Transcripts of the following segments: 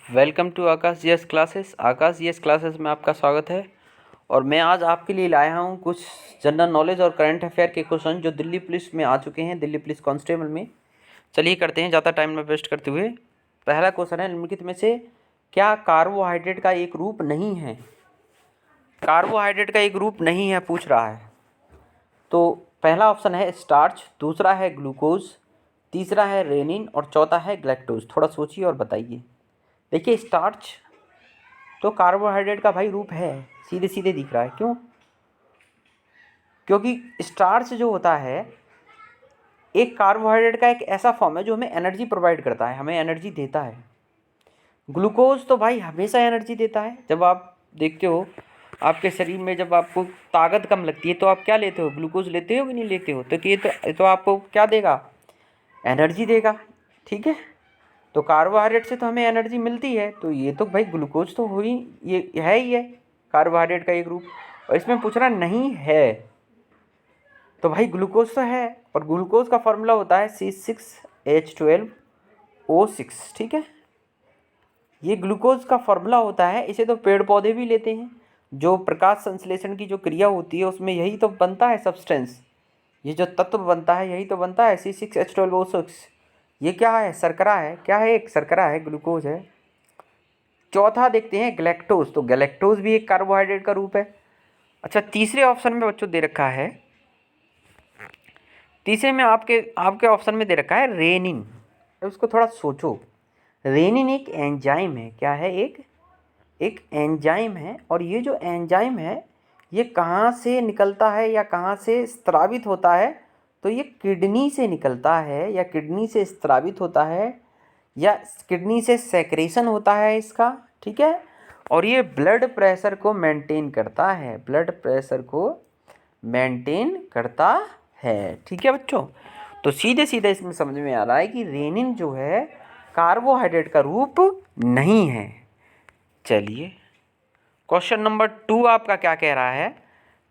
Welcome to Aakash GS classes. Aakash GS classes में आपका स्वागत है। और मैं आज आपके लिए लाया हूँ कुछ जनरल नॉलेज और करंट अफेयर के क्वेश्चन जो दिल्ली पुलिस में आ चुके हैं, दिल्ली पुलिस कांस्टेबल में। चलिए करते हैं ज़्यादा टाइम में वेस्ट करते हुए। पहला क्वेश्चन है, निम्नलिखित में से क्या कार्बोहाइड्रेट का एक रूप नहीं है? कार्बोहाइड्रेट का एक रूप नहीं है पूछ रहा है। तो पहला ऑप्शन है स्टार्च, दूसरा है ग्लूकोज, तीसरा है रेनिन और चौथा है ग्लैक्टोज। थोड़ा सोचिए और बताइए। देखिए, स्टार्च तो कार्बोहाइड्रेट का भाई रूप है, सीधे सीधे दिख रहा है। क्यों? क्योंकि स्टार्च जो होता है एक कार्बोहाइड्रेट का एक ऐसा फॉर्म है जो हमें एनर्जी प्रोवाइड करता है, हमें एनर्जी देता है। ग्लूकोज तो भाई हमेशा एनर्जी देता है। जब आप देखते हो आपके शरीर में जब आपको ताकत कम लगती है तो आप क्या लेते हो? ग्लूकोज लेते हो कि नहीं लेते हो? तो ये तो आपको क्या देगा? एनर्जी देगा। ठीक है, तो कार्बोहाइड्रेट से तो हमें एनर्जी मिलती है, तो ये तो भाई ग्लूकोज तो हो ही, ये है ही है कार्बोहाइड्रेट का एक रूप। और इसमें पूछ रहा नहीं है, तो भाई ग्लूकोज तो है। और ग्लूकोज का फॉर्मूला होता है C6H12O6। ठीक है, ये ग्लूकोज का फॉर्मूला होता है। इसे तो पेड़ पौधे भी लेते हैं। जो प्रकाश संश्लेषण की जो क्रिया होती है उसमें यही तो बनता है सब्सटेंस, ये जो तत्व बनता है यही तो बनता है C6H12O6। ये क्या है? शर्करा है। क्या है? एक शर्करा है, ग्लूकोज है। चौथा देखते हैं गैलेक्टोज। तो गैलेक्टोज भी एक कार्बोहाइड्रेट का रूप है। अच्छा, तीसरे ऑप्शन में बच्चों दे रखा है, तीसरे में आपके आपके ऑप्शन में दे रखा है रेनिन। उसको थोड़ा सोचो। रेनिन एक एंजाइम है। क्या है? एक एंजाइम है। और ये जो एंजाइम है ये कहाँ से निकलता है या कहाँ से स्रावित होता है? तो ये किडनी से निकलता है या किडनी से स्रावित होता है या किडनी से सेक्रेशन होता है इसका। ठीक है, और ये ब्लड प्रेशर को मेंटेन करता है, ब्लड प्रेशर को मेंटेन करता है। ठीक है बच्चों, तो सीधे सीधे इसमें समझ में आ रहा है कि रेनिन जो है कार्बोहाइड्रेट का रूप नहीं है। चलिए, क्वेश्चन नंबर 2 आपका क्या कह रहा है?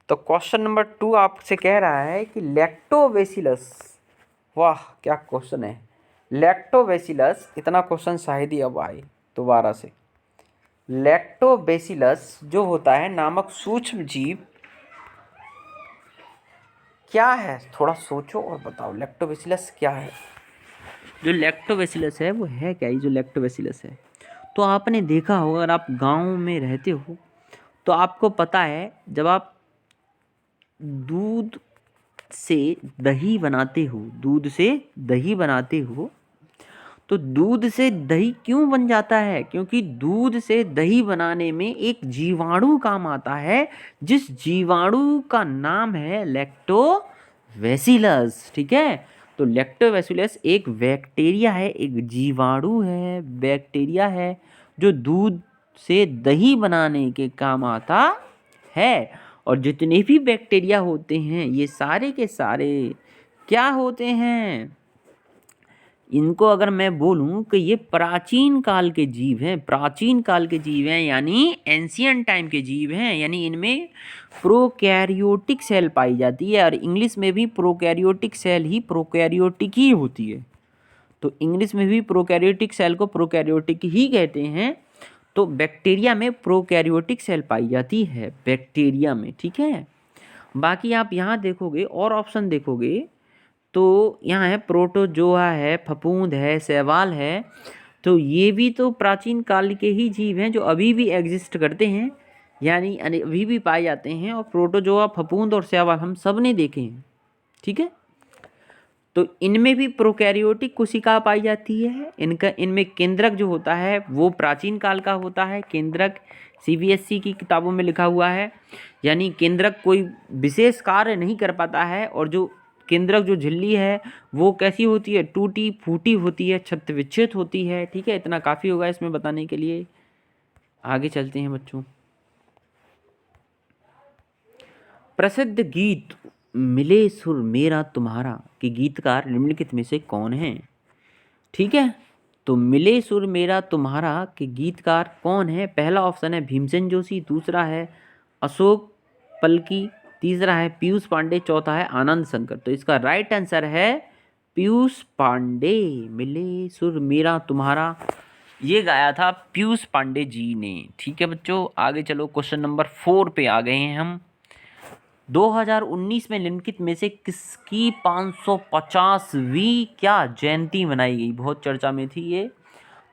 तो क्वेश्चन नंबर 2 आपसे कह रहा है कि लैक्टोबैसिलस, वाह क्या क्वेश्चन है, लैक्टोबैसिलस। इतना क्वेश्चन शायद ही अब आए दोबारा से। लैक्टोबैसिलस जो होता है नामक सूक्ष्म जीव क्या है? थोड़ा सोचो और बताओ लैक्टोबैसिलस क्या है। जो लैक्टोबैसिलस है वो है क्या? ये जो लैक्टोबैसिलस है, तो आपने देखा होगा, अगर आप गांव में रहते हो तो आपको पता है, जब आप दूध से दही बनाते हो, दूध से दही बनाते हो, तो दूध से दही क्यों बन जाता है? क्योंकि दूध से दही बनाने में एक जीवाणु काम आता है, जिस जीवाणु का नाम है लैक्टोबैसिलस। ठीक है, तो लैक्टोबैसिलस एक बैक्टीरिया है, एक जीवाणु है, बैक्टीरिया है जो दूध से दही बनाने के काम आता है। और जितने भी बैक्टीरिया होते हैं ये सारे के सारे क्या होते हैं? इनको अगर मैं बोलूं कि ये प्राचीन काल के जीव हैं, प्राचीन काल के जीव हैं, यानी एंशियंट टाइम के जीव हैं, यानी इनमें प्रोकैरियोटिक सेल पाई जाती है। और इंग्लिश में भी प्रोकैरियोटिक सेल ही प्रोकैरियोटिक ही होती है। तो इंग्लिश में भी प्रोकैरियोटिक सेल को प्रोकैरियोटिक ही कहते हैं। तो बैक्टीरिया में प्रोकैरियोटिक सेल पाई जाती है, बैक्टीरिया में। ठीक है, बाकी आप यहाँ देखोगे और ऑप्शन देखोगे तो यहाँ है प्रोटोजोआ है, फफूंद है, शैवाल है। तो ये भी तो प्राचीन काल के ही जीव हैं जो अभी भी एग्जिस्ट करते हैं, यानी अभी भी पाए जाते हैं। और प्रोटोजोआ, फफूंद और शैवाल हम सब ने देखे हैं। ठीक है, तो इनमें भी प्रोकैरियोटिक कोशिका पाई जाती है। इनमें केंद्रक जो होता है वो प्राचीन काल का होता है। केंद्रक सीबीएसई की किताबों में लिखा हुआ है, यानी केंद्रक कोई विशेष कार्य नहीं कर पाता है। और जो केंद्रक जो झिल्ली है वो कैसी होती है? टूटी फूटी होती है, छत विच्छेद होती है। ठीक है, इतना काफ़ी होगा इसमें बताने के लिए। आगे चलते हैं बच्चों। प्रसिद्ध गीत मिले सुर मेरा तुम्हारा के गीतकार निम्नलिखित में से कौन है? ठीक है, तो मिले सुर मेरा तुम्हारा के गीतकार कौन है? पहला ऑप्शन है भीमसेन जोशी, दूसरा है अशोक पल्की, तीसरा है पीयूष पांडे, चौथा है आनंद शंकर। तो इसका राइट आंसर है पीयूष पांडे। मिले सुर मेरा तुम्हारा ये गाया था पीयूष पांडे जी ने। ठीक है बच्चों, आगे चलो, क्वेश्चन नंबर 4 पे आ गए हैं हम। 2019 में निम्नलिखित में से किसकी 550वीं क्या जयंती मनाई गई? बहुत चर्चा में थी ये।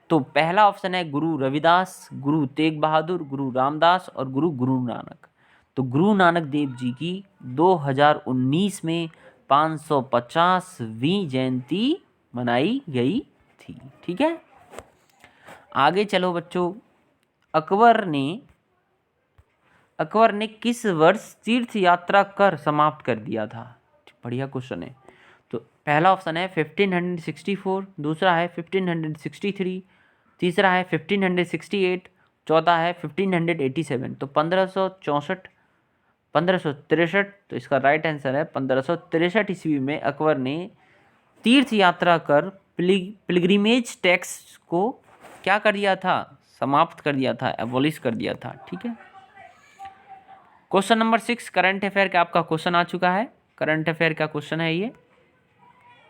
तो पहला ऑप्शन है गुरु रविदास, गुरु तेग बहादुर, गुरु रामदास और गुरु नानक। तो गुरु नानक देव जी की 2019 में 550वीं जयंती मनाई गई थी। ठीक है, आगे चलो बच्चों। अकबर ने किस वर्ष तीर्थ यात्रा कर समाप्त कर दिया था? बढ़िया क्वेश्चन है। तो पहला ऑप्शन है 1564, दूसरा है 1563, तीसरा है 1568, चौथा है 1587। तो 1564, 1563। तो इसका राइट आंसर है 1563 ईस्वी में अकबर ने तीर्थ यात्रा कर पिलग्रिमेज टैक्स को क्या कर दिया था? समाप्त कर दिया था, एबॉलिश कर दिया था। ठीक है, क्वेश्चन नंबर 6 करंट अफेयर का आपका क्वेश्चन आ चुका है। करंट अफेयर का क्वेश्चन है ये।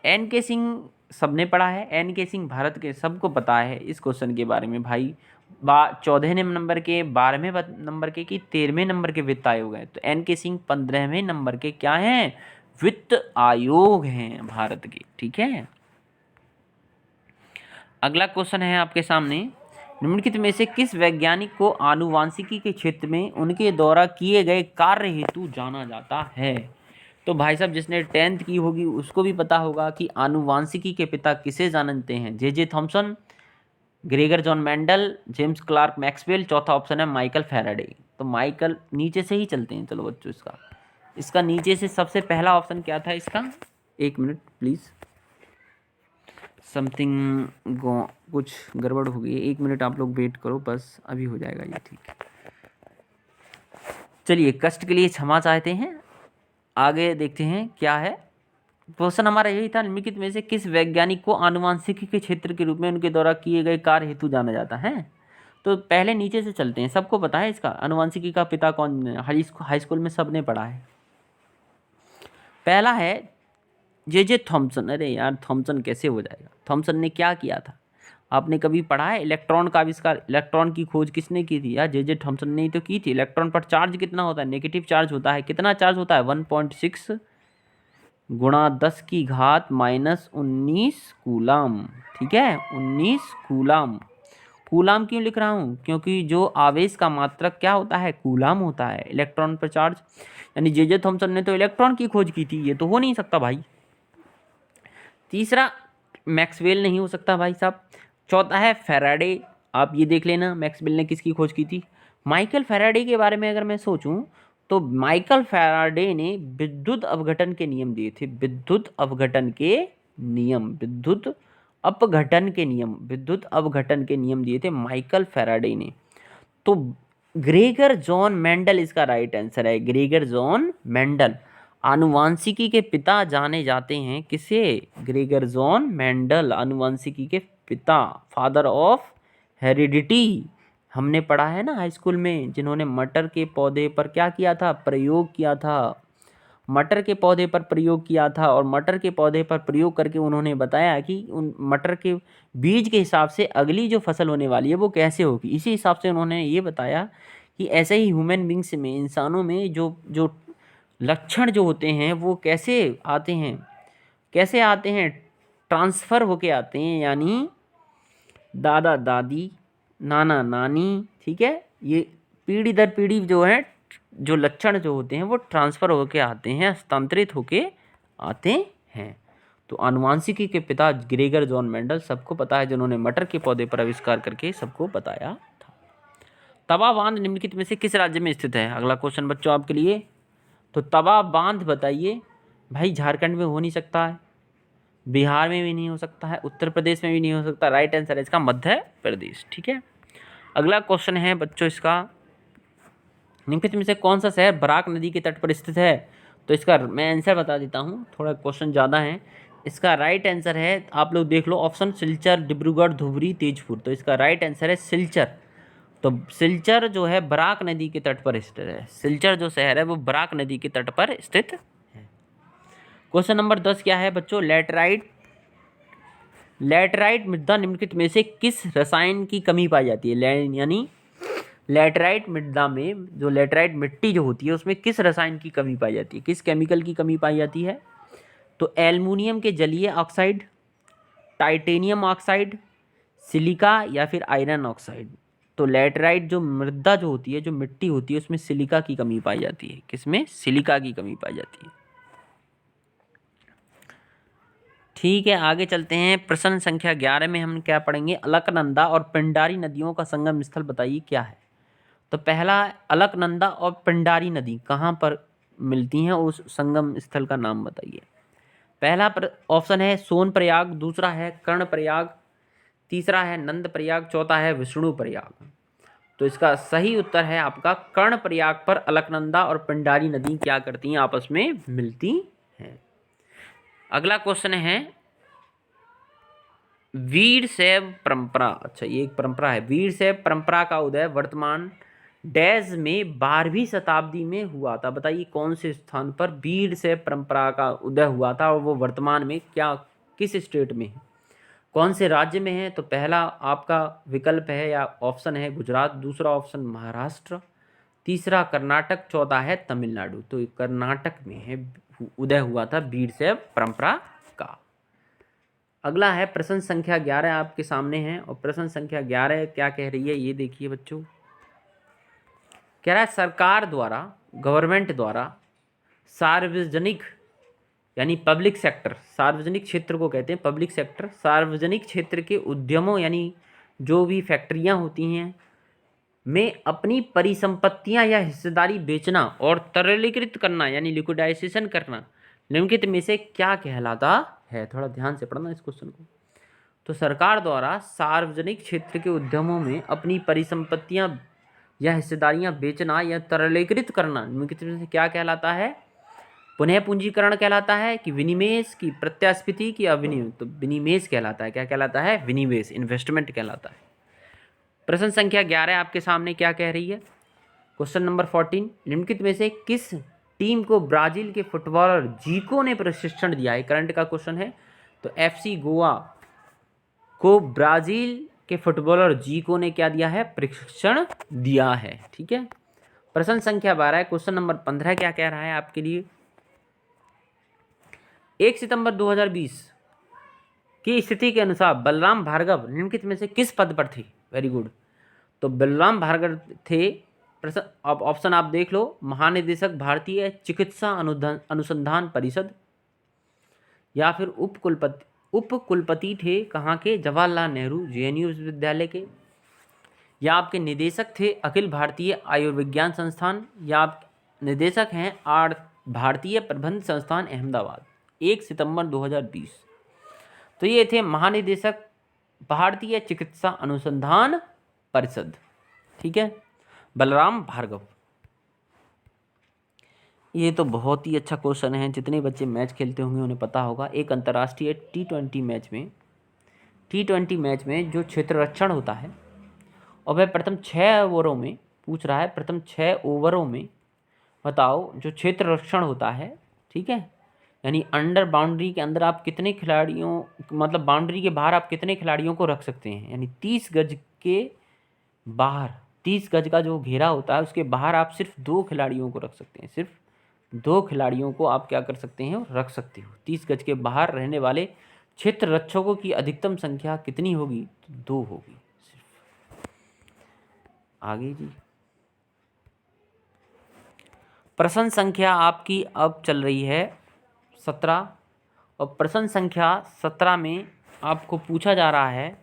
एन के सिंह सबने पढ़ा है, एन के सिंह भारत के सबको पता है इस क्वेश्चन के बारे में भाई। 14वें नंबर के, 12वें नंबर के कि 13वें नंबर के वित्त आयोग हैं? तो एन के सिंह 15वें नंबर के क्या हैं? वित्त आयोग हैं भारत के। ठीक है, अगला क्वेश्चन है आपके सामने। निम्नलिखित में से किस वैज्ञानिक को आनुवांशिकी के क्षेत्र में उनके द्वारा किए गए कार्य हेतु जाना जाता है? तो भाई साहब, जिसने 10th की होगी उसको भी पता होगा कि आनुवांशिकी के पिता किसे जानते हैं? J Thomson, Gregor John Mendel, James Clark Maxwell, चौथा ऑप्शन है माइकल फैराडे। तो माइकल, नीचे से ही चलते हैं चलो बच्चों। इसका नीचे से सबसे पहला ऑप्शन क्या था इसका? एक मिनट प्लीज़, कुछ गड़बड़ हो गई है, 1 मिनट आप लोग वेट करो बस, अभी हो जाएगा ये ठीक। चलिए, कष्ट के लिए क्षमा चाहते हैं। आगे देखते हैं क्या है क्वेश्चन हमारा। यही था, निम्नलिखित में से किस वैज्ञानिक को आनुवांशिकी के क्षेत्र के रूप में उनके द्वारा किए गए कार्य हेतु जाना जाता है? तो पहले नीचे से चलते हैं, सबको पता है इसका आनुवांशिकी का पिता कौन है? हाई स्कूल में सबने पढ़ा है। पहला है जे थॉमसन। अरे यार, थॉमसन कैसे हो जाएगा? थॉमसन ने क्या किया था? आपने कभी पढ़ा है? इलेक्ट्रॉन का आविष्कार, इलेक्ट्रॉन की खोज किसने की थी यार? जे थॉमसन ने ही तो की थी। इलेक्ट्रॉन पर चार्ज कितना होता है? नेगेटिव चार्ज होता है। कितना चार्ज होता है? 1.6 गुणा 10 की घात -19 कूलाम। ठीक है, 19 कूलाम। कूलाम क्यों लिख रहा हूँ? क्योंकि जो आवेश का मात्रक क्या होता है? कूलाम होता है। इलेक्ट्रॉन पर चार्ज, यानी जे थॉमसन ने तो इलेक्ट्रॉन की खोज की थी, ये तो हो नहीं सकता भाई। तीसरा मैक्सवेल नहीं हो सकता भाई साहब। चौथा है फैराडे। आप ये देख लेना मैक्सवेल ने किसकी खोज की थी। माइकल फैराडे के बारे में अगर मैं सोचूं तो माइकल फैराडे ने विद्युत अपघटन के नियम दिए थे। विद्युत अपघटन के नियम, विद्युत अपघटन के नियम, विद्युत अपघटन के नियम दिए थे माइकल फैराडे ने। तो ग्रेगर जॉन मेंडल इसका राइट आंसर है। ग्रेगर जॉन मेंडल आनुवांशिकी के पिता जाने जाते हैं। किसे? ग्रेगर जॉन मेंडल आनुवांशिकी के पिता, फादर ऑफ हेरिडिटी। हमने पढ़ा है ना हाई स्कूल में, जिन्होंने मटर के पौधे पर क्या किया था? प्रयोग किया था। मटर के पौधे पर प्रयोग किया था, और मटर के पौधे पर प्रयोग करके उन्होंने बताया कि उन मटर के बीज के हिसाब से अगली जो फसल होने वाली है वो कैसे होगी। इसी हिसाब से उन्होंने ये बताया कि ऐसे ही ह्यूमन बींग्स में, इंसानों में जो जो लक्षण जो होते हैं वो कैसे आते हैं, कैसे आते हैं? ट्रांसफ़र होके आते हैं, यानी दादा दादी, नाना नानी। ठीक है, ये पीढ़ी दर पीढ़ी जो है, जो लक्षण जो होते हैं वो ट्रांसफ़र होके आते हैं, हस्तांतरित होके आते हैं। तो आनुवांशिकी के पिता ग्रेगर जॉन मेंडल, सबको पता है, जिन्होंने मटर के पौधे पर आविष्कार करके सबको बताया था। तवा बांध निम्नलिखित में से किस राज्य में स्थित है? अगला क्वेश्चन बच्चों आपके लिए। तो तवा बांध बताइए भाई। झारखंड में हो नहीं सकता है, बिहार में भी नहीं हो सकता है, उत्तर प्रदेश में भी नहीं हो सकता। राइट आंसर है इसका मध्य प्रदेश। ठीक है, अगला क्वेश्चन है बच्चों इसका, निम्नलिखित में से कौन सा शहर बराक नदी के तट पर स्थित है? तो इसका मैं आंसर बता देता हूँ, थोड़ा क्वेश्चन ज़्यादा है। इसका राइट आंसर है, आप लोग देख लो ऑप्शन, सिलचर, डिब्रूगढ़, धुबरी, तेजपुर। तो इसका राइट आंसर है सिलचर। तो सिलचर जो है बराक नदी के तट पर स्थित है। सिलचर जो शहर है वो बराक नदी के तट पर स्थित है। क्वेश्चन नंबर 10 क्या है बच्चों? लैटराइट लैटेराइट मृदा निम्नलिखित में से किस रसायन की कमी पाई जाती है? यानी लैटेराइट मृदा में जो लैटेराइट मिट्टी जो होती है उसमें किस रसायन की कमी पाई जाती है, किस केमिकल की कमी पाई जाती है? तो एल्युमिनियम के जलीय ऑक्साइड, टाइटेनियम ऑक्साइड, सिलिका या फिर आयरन ऑक्साइड। तो लैटेराइट जो मृदा जो होती है, जो मिट्टी होती है, उसमें सिलिका की कमी पाई जाती है। किसमें? सिलिका की कमी पाई जाती है। ठीक है, आगे चलते हैं। प्रश्न संख्या 11 में हम क्या पढ़ेंगे? अलकनंदा और पिंडारी नदियों का संगम स्थल बताइए क्या है। तो पहला, अलकनंदा और पिंडारी नदी कहाँ पर मिलती हैं, उस संगम स्थल का नाम बताइए। पहला ऑप्शन है सोनप्रयाग, दूसरा है कर्णप्रयाग, तीसरा है नंदप्रयाग, चौथा है विष्णुप्रयाग। तो इसका सही उत्तर है आपका कर्णप्रयाग पर अलकनंदा और पिंडारी नदी क्या करती हैं? आपस में मिलती हैं। अगला क्वेश्चन है वीरशैव परंपरा। अच्छा, ये एक परंपरा है। वीरशैव परंपरा का उदय वर्तमान डैश में 12वीं शताब्दी में हुआ था। बताइए कौन से स्थान पर वीरशैव परंपरा का उदय हुआ था और वो वर्तमान में क्या, किस स्टेट में है, कौन से राज्य में है? तो पहला आपका विकल्प है या ऑप्शन है गुजरात, दूसरा ऑप्शन महाराष्ट्र, तीसरा कर्नाटक, चौथा है तमिलनाडु। तो ये कर्नाटक में है, उदय हुआ था वीरशैव परंपरा का। अगला है प्रश्न संख्या 11 आपके सामने है, और प्रश्न संख्या 11 क्या कह रही है ये देखिए बच्चों। कह रहा है सरकार द्वारा, गवर्नमेंट द्वारा सार्वजनिक यानी पब्लिक सेक्टर, सार्वजनिक क्षेत्र को कहते हैं पब्लिक सेक्टर, सार्वजनिक क्षेत्र के उद्यमों यानी जो भी फैक्ट्रियां होती हैं में अपनी परिसंपत्तियां या हिस्सेदारी बेचना और तरलीकृत करना यानी लिक्विडाइजेशन करना निम्नलिखित में से क्या कहलाता है? थोड़ा ध्यान से पढ़ना इस क्वेश्चन को। तो सरकार द्वारा सार्वजनिक क्षेत्र के उद्यमों में अपनी परिसंपत्तियां या हिस्सेदारियां बेचना या तरलीकृत करना निम्नलिखित में से क्या कहलाता है? पुनः पूंजीकरण कहलाता है कि विनिवेश की प्रत्यास्फीति की अविनिवेश? तो विनिवेश कहलाता है। क्या कहलाता है? विनिवेश, इन्वेस्टमेंट कहलाता है। प्रश्न संख्या 11 आपके सामने क्या कह रही है? क्वेश्चन नंबर 14, निम्नलिखित में से किस टीम को ब्राजील के फुटबॉलर जीको ने प्रशिक्षण दिया है? करंट का क्वेश्चन है। तो FC गोवा को ब्राजील के फुटबॉलर जीको ने क्या दिया है? प्रशिक्षण दिया है। ठीक है। प्रश्न संख्या 12, क्वेश्चन नंबर 15 क्या कह रहा है आपके लिए? 1 सितंबर 2020 की स्थिति के अनुसार बलराम भार्गव निम्नलिखित में से किस पद पर थे? Very good. तो बलराम भार्गव थे, अब ऑप्शन आप देख लो, महानिदेशक भारतीय चिकित्सा अनुसंधान परिषद, या फिर उपकुलपति थे कहाँ के? जवाहरलाल नेहरू JNU विश्वविद्यालय के, या आपके निदेशक थे अखिल भारतीय आयुर्विज्ञान संस्थान, या आप निदेशक हैं भारतीय प्रबंध संस्थान अहमदाबाद। 1 सितंबर 2020। तो ये थे महानिदेशक भारतीय चिकित्सा अनुसंधान परिषद। ठीक है, बलराम भार्गव। ये तो बहुत ही अच्छा क्वेश्चन है, जितने बच्चे मैच खेलते होंगे उन्हें पता होगा। एक अंतर्राष्ट्रीय T20 मैच में जो क्षेत्ररक्षण होता है, और वह प्रथम 6 ओवरों में पूछ रहा है, प्रथम 6 ओवरों में बताओ जो क्षेत्ररक्षण होता है, ठीक है, यानी अंडर बाउंड्री के अंदर आप कितने खिलाड़ियों, मतलब बाउंड्री के बाहर आप कितने खिलाड़ियों को रख सकते हैं? यानी 30 गज के बाहर, 30 गज का जो घेरा होता है उसके बाहर आप सिर्फ 2 खिलाड़ियों को रख सकते हैं। सिर्फ 2 खिलाड़ियों को आप क्या कर सकते हैं? रख सकते हो। 30 गज के बाहर रहने वाले क्षेत्र रक्षकों की अधिकतम संख्या कितनी होगी? तो 2 होगी सिर्फ। आगे जी, प्रश्न संख्या आपकी अब चल रही है 17, और प्रश्न संख्या 17 में आपको पूछा जा रहा है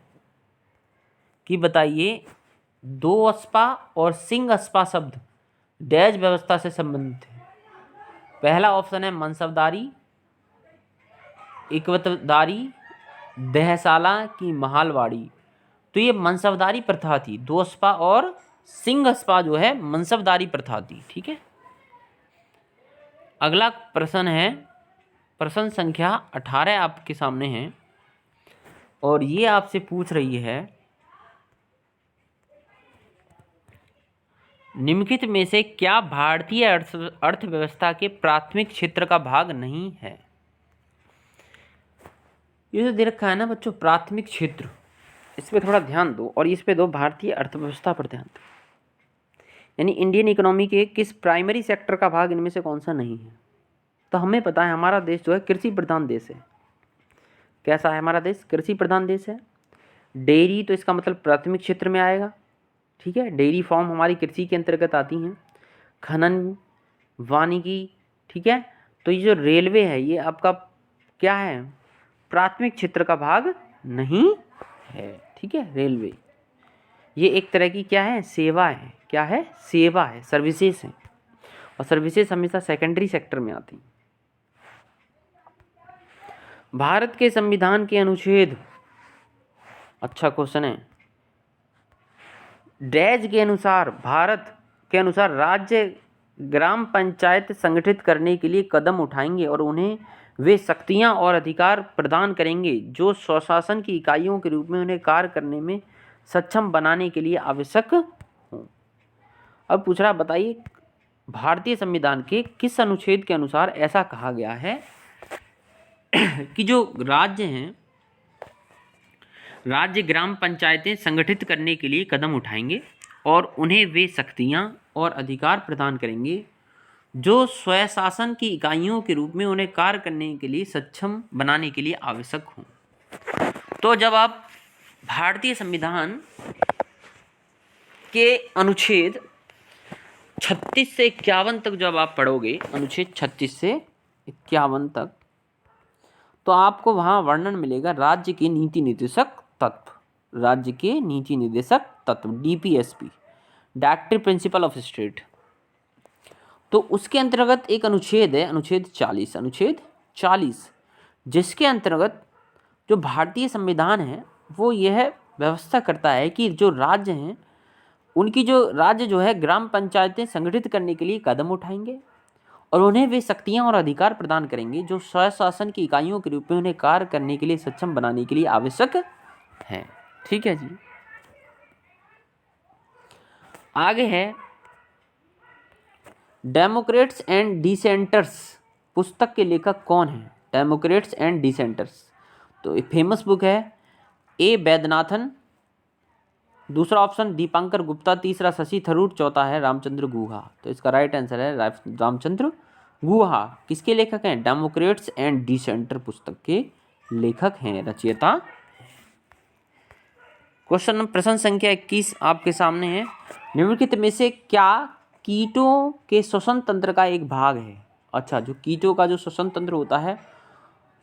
कि बताइए दो अस्पा और सिंग अस्पा शब्द डैश व्यवस्था से संबंधित है। पहला ऑप्शन है मनसबदारी, इकवतदारी, दहसाला की महालवाड़ी। तो ये मनसबदारी प्रथा थी। दो अस्पा और सिंग अस्पा जो है मनसबदारी प्रथा थी। ठीक है। अगला प्रश्न है प्रश्न संख्या 18 आपके सामने है, और ये आपसे पूछ रही है निम्नलिखित में से क्या भारतीय अर्थव्यवस्था के प्राथमिक क्षेत्र का भाग नहीं है? ये जो दे रखा है ना बच्चों प्राथमिक क्षेत्र, इस पे थोड़ा ध्यान दो और इस पे दो भारतीय अर्थव्यवस्था पर ध्यान दो। यानी इंडियन इकोनॉमी के किस प्राइमरी सेक्टर का भाग इनमें से कौन सा नहीं है। तो हमें पता है हमारा देश जो है कृषि प्रधान देश है। कैसा है हमारा देश? कृषि प्रधान देश है। डेयरी तो इसका मतलब प्राथमिक क्षेत्र में आएगा, ठीक है। डेयरी फार्म हमारी कृषि के अंतर्गत आती हैं। खनन, वानिकी, ठीक है। तो ये जो रेलवे है ये आपका क्या है? प्राथमिक क्षेत्र का भाग नहीं है, ठीक है। रेलवे ये एक तरह की क्या है? सेवा है। क्या है? सेवा है, सर्विसेज है। और सर्विसेज हमेशा सेकेंडरी सेक्टर में आती हैं। भारत के संविधान के अनुच्छेद, अच्छा क्वेश्चन है, डैश के अनुसार, भारत के अनुसार राज्य ग्राम पंचायत संगठित करने के लिए कदम उठाएंगे और उन्हें वे शक्तियां और अधिकार प्रदान करेंगे जो स्वशासन की इकाइयों के रूप में उन्हें कार्य करने में सक्षम बनाने के लिए आवश्यक हों। अब पूछ रहा, बताइए भारतीय संविधान के किस अनुच्छेद के अनुसार ऐसा कहा गया है कि जो राज्य हैं, राज्य ग्राम पंचायतें संगठित करने के लिए कदम उठाएंगे और उन्हें वे शक्तियां और अधिकार प्रदान करेंगे जो स्वशासन की इकाइयों के रूप में उन्हें कार्य करने के लिए सक्षम बनाने के लिए आवश्यक हों। तो जब आप भारतीय संविधान के अनुच्छेद 36 से 51 तक जब आप पढ़ोगे, अनुच्छेद 36 से 51 तक, तो आपको वहाँ वर्णन मिलेगा राज्य के नीति निर्देशक तत्व। राज्य के नीति निर्देशक तत्व, DPSP, directive principle of state. तो उसके अंतर्गत एक अनुच्छेद है, अनुच्छेद 40, अनुच्छेद 40, जिसके अंतर्गत जो भारतीय संविधान है वो यह व्यवस्था करता है कि जो राज्य हैं उनकी जो राज्य जो है ग्राम पंचायतें संगठित करने के लिए कदम उठाएंगे और उन्हें वे शक्तियां और अधिकार प्रदान करेंगे जो स्वशासन की इकाइयों के रूप में उन्हें कार्य करने के लिए सक्षम बनाने के लिए आवश्यक है, ठीक है जी। आगे है डेमोक्रेट्स एंड डिसेंटर्स, पुस्तक के लेखक कौन है? डेमोक्रेट्स एंड डिसेंटर्स, तो एक फेमस बुक है। ए वैद्यनाथन, दूसरा ऑप्शन दीपांकर गुप्ता, तीसरा शशि थरूर, चौथा है रामचंद्र गुहा। तो इसका राइट आंसर है रामचंद्र गुहा। किसके लेखक हैं? डेमोक्रेट्स एंड डिसेंटर पुस्तक के लेखक हैं, रचयिता। क्वेश्चन प्रश्न संख्या 21 आपके सामने है। निम्नलिखित में से क्या कीटों के श्वसन तंत्र का एक भाग है? अच्छा, जो कीटों का जो श्वसन तंत्र होता है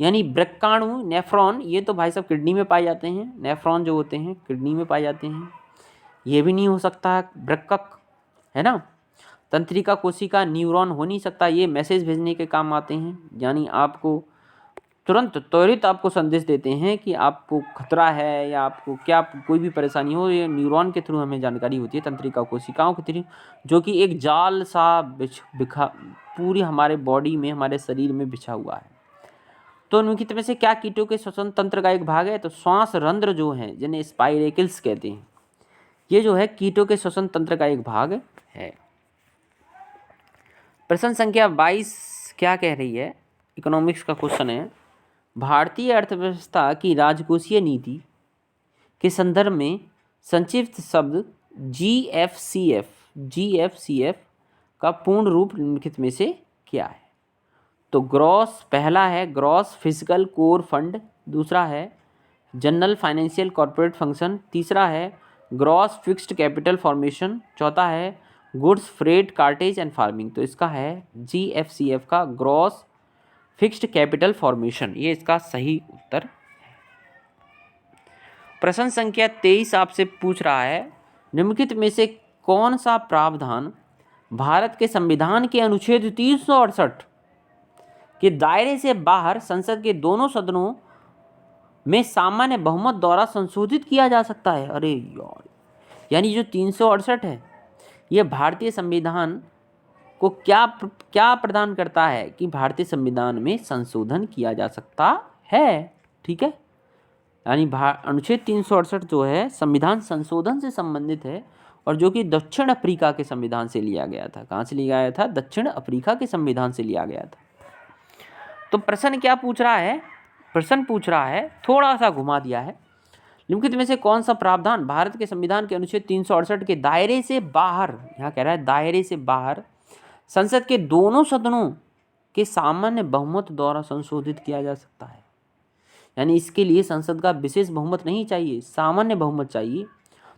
यानी वृक्काणु, नेफ्रॉन, ये तो भाई साहब किडनी में पाए जाते हैं। नेफ्रॉन जो होते हैं किडनी में पाए जाते हैं। ये भी नहीं हो सकता वृक्कक, है ना। तंत्रिका कोशिका, न्यूरॉन हो नहीं सकता, ये मैसेज भेजने के काम आते हैं, यानी आपको त्वरित आपको संदेश देते हैं कि आपको खतरा है या आपको क्या कोई भी परेशानी हो, ये न्यूरॉन के थ्रू हमें जानकारी होती है, तंत्रिका कोशिकाओं के थ्रू, जो कि एक जाल सा बिखा पूरी हमारे बॉडी में, हमारे शरीर में बिछा हुआ है। तो निम्नलिखित में से क्या कीटों के श्वसन तंत्र का एक भाग है? तो श्वास रंध्र जो है, जिन्हें स्पाइरेकल्स कहते हैं, ये जो है कीटों के श्वसन तंत्र का एक भाग है। प्रश्न संख्या 22 क्या कह रही है? इकोनॉमिक्स का क्वेश्चन है। भारतीय अर्थव्यवस्था की राजकोषीय नीति के संदर्भ में संक्षिप्त शब्द GFCF का पूर्ण रूप निम्नलिखित में से क्या है? तो ग्रॉस, पहला है ग्रॉस फिजिकल कोर फंड, दूसरा है जनरल फाइनेंशियल कॉर्पोरेट फंक्शन, तीसरा है ग्रॉस फिक्स्ड कैपिटल फॉर्मेशन, चौथा है goods freight cartage and farming. तो इसका है GFCF का ग्रॉस फिक्स्ड कैपिटल फॉर्मेशन, ये इसका सही उत्तर है। प्रश्न संख्या 23 आपसे पूछ रहा है, निम्नलिखित में से कौन सा प्रावधान भारत के संविधान के अनुच्छेद 368 के दायरे से बाहर संसद के दोनों सदनों में सामान्य बहुमत द्वारा संशोधित किया जा सकता है? अरे यार, यानी जो 368 है ये भारतीय संविधान को क्या प्रदान करता है कि भारतीय संविधान में संशोधन किया जा सकता है, ठीक है। यानी अनुच्छेद 368 जो है संविधान संशोधन से संबंधित है और जो कि दक्षिण अफ्रीका के संविधान से लिया गया था। कहाँ से लिया गया था? दक्षिण अफ्रीका के संविधान से लिया गया था। तो प्रश्न क्या पूछ रहा है प्रश्न पूछ रहा है, थोड़ा सा घुमा दिया है, निम्नलिखित में से कौन सा प्रावधान भारत के संविधान के अनुच्छेद 368 के दायरे से बाहर, यहाँ कह रहा है दायरे से बाहर, संसद के दोनों सदनों के सामान्य बहुमत द्वारा संशोधित किया जा सकता है। यानी इसके लिए संसद का विशेष बहुमत नहीं चाहिए, सामान्य बहुमत चाहिए।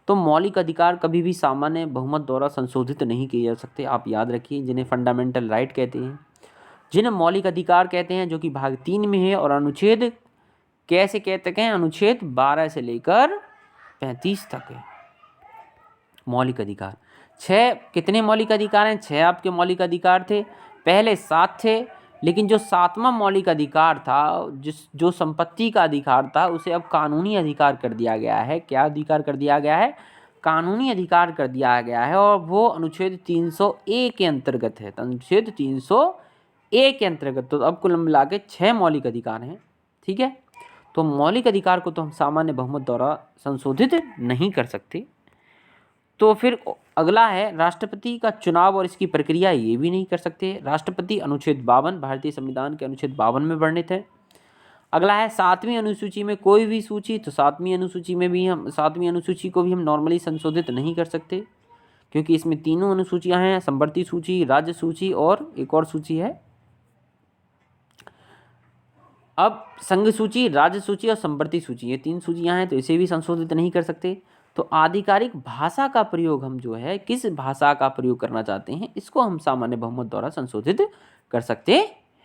तो मौलिक अधिकार कभी भी सामान्य बहुमत द्वारा संशोधित नहीं किए जा सकते, आप याद रखिए, जिन्हें फंडामेंटल राइट कहते हैं, जिन्हें मौलिक अधिकार कहते हैं, जो कि भाग 3 में है। और अनुच्छेद कैसे कहते हैं, अनुच्छेद 12 से लेकर 35 तक है मौलिक अधिकार। 6 कितने मौलिक अधिकार हैं? 6 आपके मौलिक अधिकार थे, पहले 7 थे, लेकिन जो 7वां मौलिक अधिकार था, जो संपत्ति का अधिकार था, उसे अब कानूनी अधिकार कर दिया गया है। क्या अधिकार कर दिया गया है? कानूनी अधिकार कर दिया गया है, और वो अनुच्छेद 301 के अंतर्गत है। तो अनुच्छेद 301 के अंतर्गत, तो अब कुल मिला के 6 मौलिक अधिकार हैं, ठीक है। तो मौलिक अधिकार को तो हम सामान्य बहुमत द्वारा संशोधित नहीं कर सकते। तो फिर अगला है राष्ट्रपति का चुनाव और इसकी प्रक्रिया, ये भी नहीं कर सकते। राष्ट्रपति अनुच्छेद 52 भारतीय संविधान के अनुच्छेद 52 में वर्णित है। अगला है 7वीं अनुसूची में कोई भी सूची, तो 7वीं अनुसूची में भी हम 7वीं अनुसूची को भी हम नॉर्मली संशोधित नहीं कर सकते, क्योंकि इसमें तीनों अनुसूचियां हैं, संवर्ती सूची, राज्य सूची और एक और सूची है। अब संघ सूची, राज्य सूची और संवर्ती सूची, ये 3 सूचियां हैं, तो इसे भी संशोधित नहीं कर सकते। तो आधिकारिक भाषा का प्रयोग हम जो है, किस भाषा का प्रयोग करना चाहते हैं, इसको हम सामान्य बहुमत द्वारा संशोधित कर सकते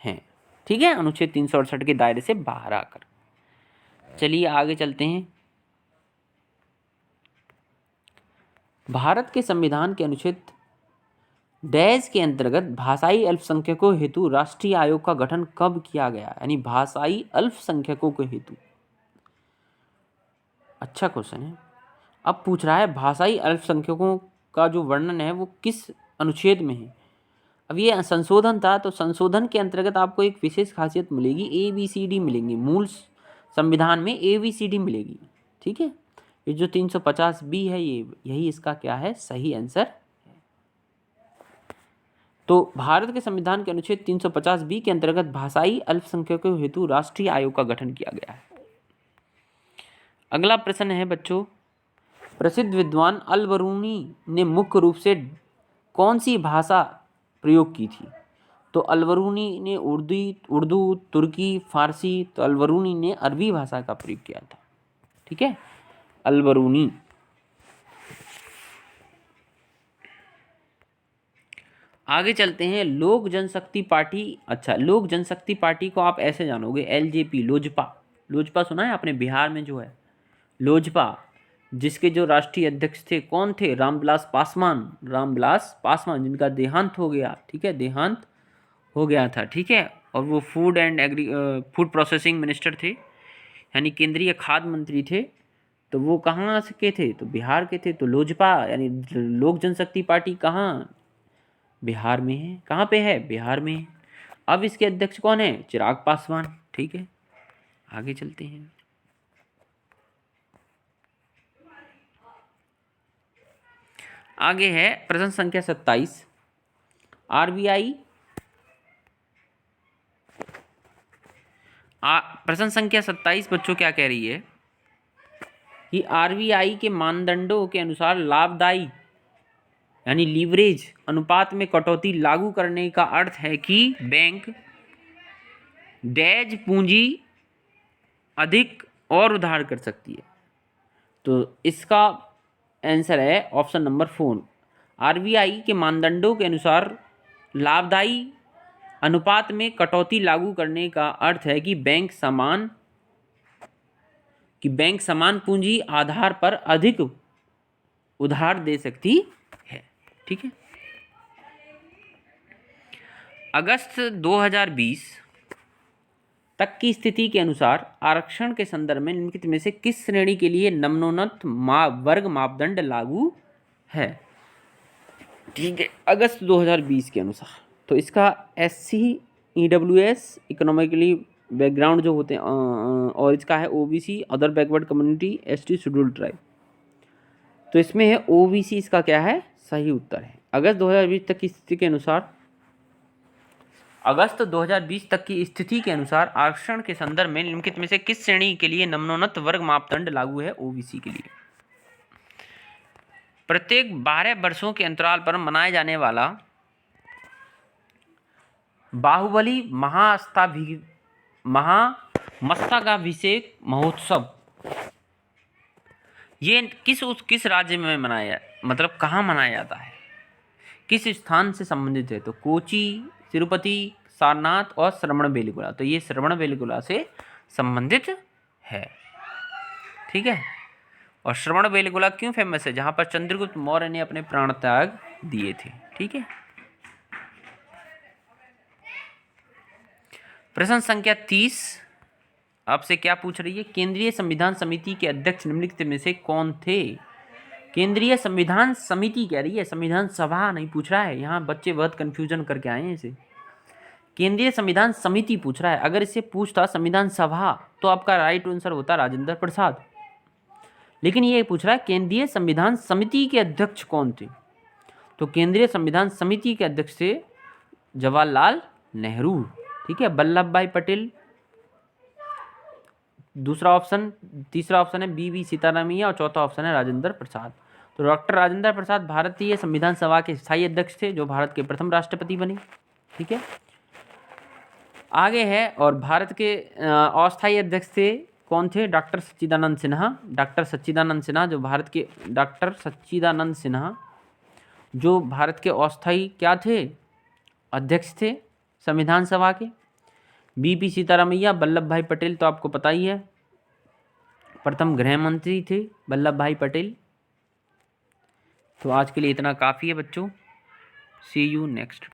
हैं, ठीक है, अनुच्छेद 368 के दायरे से बाहर आकर। चलिए आगे चलते हैं। भारत के संविधान के अनुच्छेद डैश के अंतर्गत भाषाई अल्पसंख्यकों हेतु राष्ट्रीय आयोग का गठन कब किया गया? यानी भाषाई अल्पसंख्यकों के हेतु, अच्छा क्वेश्चन है। अब पूछ रहा है भाषाई अल्पसंख्यकों का जो वर्णन है वो किस अनुच्छेद में है। अब ये संशोधन था, तो संशोधन के अंतर्गत आपको एक विशेष खासियत मिलेगी, ABCD मिलेंगी। मूल संविधान में ABCD मिलेगी, ठीक है। ये जो 350B है, ये यही इसका क्या है, सही आंसर। तो भारत के संविधान के अनुच्छेद 350B के अंतर्गत भाषाई अल्पसंख्यकों हेतु राष्ट्रीय आयोग का गठन किया गया है। अगला प्रश्न है बच्चों, प्रसिद्ध विद्वान अल बरूनी ने मुख्य रूप से कौन सी भाषा प्रयोग की थी? तो अल बरूनी ने उर्दू, तुर्की, फारसी, तो अल बरूनी ने अरबी भाषा का प्रयोग किया था, ठीक है, अल बरूनी। आगे चलते हैं, लोक जनशक्ति पार्टी। अच्छा, लोक जनशक्ति पार्टी को आप ऐसे जानोगे, LJP, लोजपा। लोजपा सुना है आपने, बिहार में जो है लोजपा, जिसके जो राष्ट्रीय अध्यक्ष थे कौन थे? रामविलास पासवान, रामविलास पासवान, जिनका देहांत हो गया, ठीक है, देहांत हो गया था, ठीक है। और वो फूड प्रोसेसिंग मिनिस्टर थे, यानी केंद्रीय खाद्य मंत्री थे। तो वो कहाँ से के थे? तो बिहार के थे। तो लोजपा यानी लोक जनशक्ति पार्टी कहाँ? बिहार में है। कहाँ पे है? बिहार में है। अब इसके अध्यक्ष कौन है? चिराग पासवान, ठीक है। आगे चलते हैं। आगे है प्रश्न संख्या 27। RBI, प्रश्न संख्या 27 बच्चों क्या कह रही है कि RBI के मानदंडों के अनुसार लाभदायी यानी लीवरेज अनुपात में कटौती लागू करने का अर्थ है कि बैंक डैश पूंजी अधिक और उधार कर सकती है। तो इसका आंसर है ऑप्शन नंबर 4। RBI के मानदंडों के अनुसार लाभदायी अनुपात में कटौती लागू करने का अर्थ है कि बैंक समान पूंजी आधार पर अधिक उधार दे सकती है, ठीक है। अगस्त 2020 तक की स्थिति के अनुसार आरक्षण के संदर्भ में निम्नलिखित में से किस श्रेणी के लिए निम्नोन्नत वर्ग मापदंड लागू है? ठीक है, अगस्त 2020 के अनुसार। तो इसका SC, EWS, इकोनॉमिकली बैकग्राउंड जो होते हैं, और इसका है OBC, other backward community, ST, scheduled tribe. तो इसमें है OBC, इसका क्या है? सही उत्तर है। अगस्त 2020 तक की स्थिति के अनुसार अगस्त 2020 तक की स्थिति के अनुसार आरक्षण के संदर्भ में निम्नलिखित में से किस श्रेणी के लिए निम्नोन्नत वर्ग मापदंड लागू है? ओबीसी के लिए प्रत्येक 12 वर्षों के अंतराल पर मनाए जाने वाला बाहुबली महामस्तकाभिषेक महोत्सव ये किस राज्य में मनाया, मतलब कहाँ मनाया जाता है, किस स्थान से संबंधित है? तो कोची, तिरुपति, सारनाथ और श्रवणबेलगोला। तो ये श्रवणबेलगोला से संबंधित है, ठीक है। और श्रवणबेलगोला क्यों फेमस है? जहाँ पर चंद्रगुप्त मौर्य ने अपने प्राण त्याग दिए थे, ठीक है। प्रश्न संख्या 30 आपसे क्या पूछ रही है? केंद्रीय संविधान समिति के अध्यक्ष निम्नलिखित में से कौन थे? केंद्रीय संविधान समिति कह रही है, संविधान सभा नहीं पूछ रहा है। यहाँ बच्चे बहुत कंफ्यूजन करके आए हैं इसे। केंद्रीय संविधान समिति पूछ रहा है। अगर इसे पूछता संविधान सभा तो आपका राइट आंसर होता राजेंद्र प्रसाद, लेकिन ये पूछ रहा है केंद्रीय संविधान समिति के अध्यक्ष कौन थे? तो केंद्रीय संविधान समिति के अध्यक्ष थे जवाहरलाल नेहरू, ठीक है। वल्लभ भाई पटेल दूसरा ऑप्शन, तीसरा ऑप्शन है बी सीतारामैया और चौथा ऑप्शन है राजेंद्र प्रसाद। तो डॉक्टर राजेंद्र प्रसाद भारतीय संविधान सभा के स्थायी अध्यक्ष थे, जो भारत के प्रथम राष्ट्रपति बने, ठीक है। आगे है, और भारत के अस्थायी अध्यक्ष थे कौन थे? डॉक्टर सच्चिदानंद सिन्हा। डॉक्टर सच्चिदानंद सिन्हा जो भारत के जो भारत के अस्थायी क्या थे? अध्यक्ष थे संविधान सभा के। बी सीतारामैया, वल्लभ भाई पटेल तो आपको पता ही है, प्रथम गृह मंत्री थे वल्लभ भाई पटेल। तो आज के लिए इतना काफ़ी है बच्चों। सी यू नेक्स्ट।